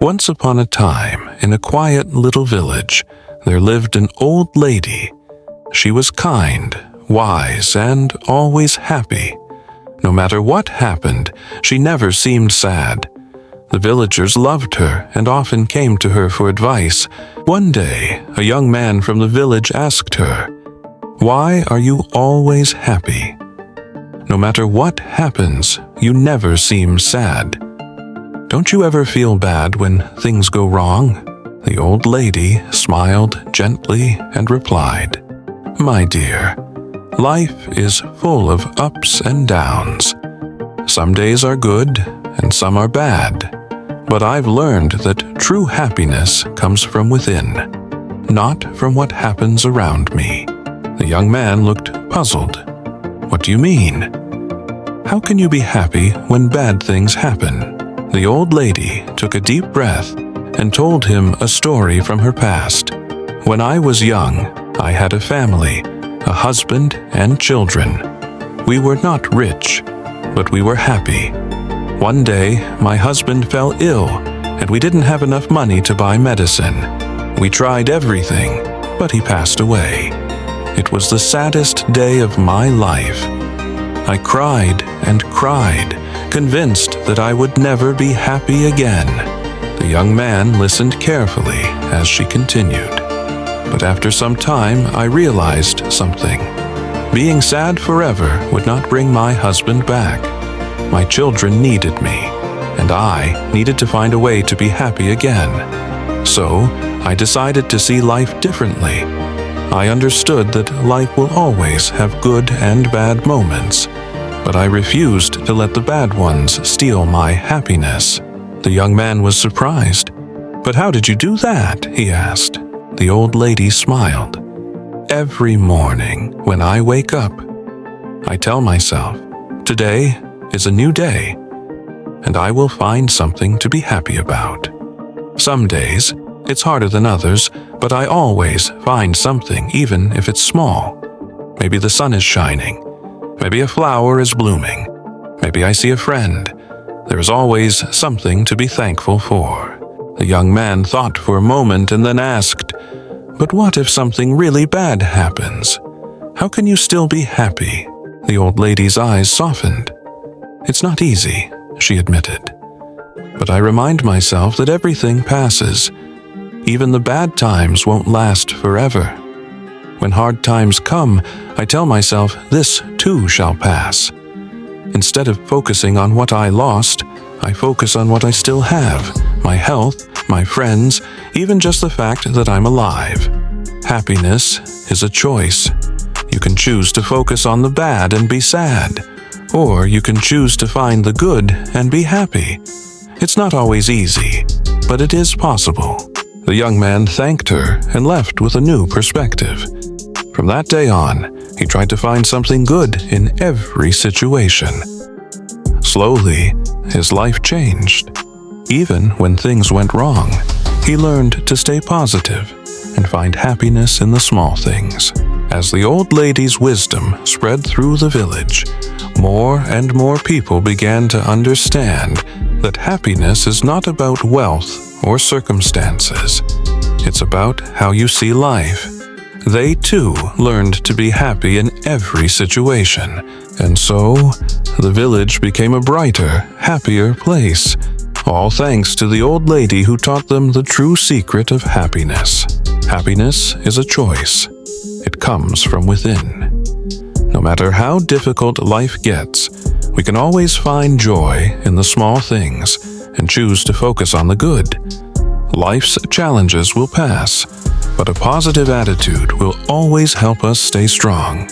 Once upon a time, in a quiet little village, there lived an old lady. She was kind, wise, and always happy. No matter what happened, she never seemed sad. The villagers loved her and often came to her for advice. One day, a young man from the village asked her, "Why are you always happy? No matter what happens, you never seem sad. Don't you ever feel bad when things go wrong?" The old lady smiled gently and replied, "My dear, life is full of ups and downs. Some days are good and some are bad, but I've learned that true happiness comes from within, not from what happens around me." The young man looked puzzled. "What do you mean? How can you be happy when bad things happen?" The old lady took a deep breath and told him a story from her past. "When I was young, I had a family, a husband and children. We were not rich, but we were happy. One day, my husband fell ill, and we didn't have enough money to buy medicine. We tried everything, but he passed away. It was the saddest day of my life. I cried and cried, convinced that I would never be happy again." The young man listened carefully as she continued. "But after some time, I realized something. Being sad forever would not bring my husband back. My children needed me, and I needed to find a way to be happy again. So I decided to see life differently. I understood that life will always have good and bad moments, but I refused to let the bad ones steal my happiness." The young man was surprised. "But how did you do that?" he asked. The old lady smiled. "Every morning when I wake up, I tell myself, today is a new day, and I will find something to be happy about. Some days, it's harder than others, but I always find something, even if it's small. Maybe the sun is shining. Maybe a flower is blooming. Maybe I see a friend. There is always something to be thankful for." The young man thought for a moment and then asked, "But what if something really bad happens? How can you still be happy?" The old lady's eyes softened. "It's not easy," she admitted. "But I remind myself that everything passes. Even the bad times won't last forever. When hard times come, I tell myself this too shall pass. Instead of focusing on what I lost, I focus on what I still have, my health, my friends, even just the fact that I'm alive. Happiness is a choice. You can choose to focus on the bad and be sad, or you can choose to find the good and be happy. It's not always easy, but it is possible." The young man thanked her and left with a new perspective. From that day on, he tried to find something good in every situation. Slowly, his life changed. Even when things went wrong, he learned to stay positive and find happiness in the small things. As the old lady's wisdom spread through the village, more and more people began to understand that happiness is not about wealth or circumstances. It's about how you see life. They too learned to be happy in every situation, and so the village became a brighter, happier place, all thanks to the old lady who taught them the true secret of happiness. Happiness is a choice. It comes from within. No matter how difficult life gets, we can always find joy in the small things and choose to focus on the good. Life's challenges will pass, but a positive attitude will always help us stay strong.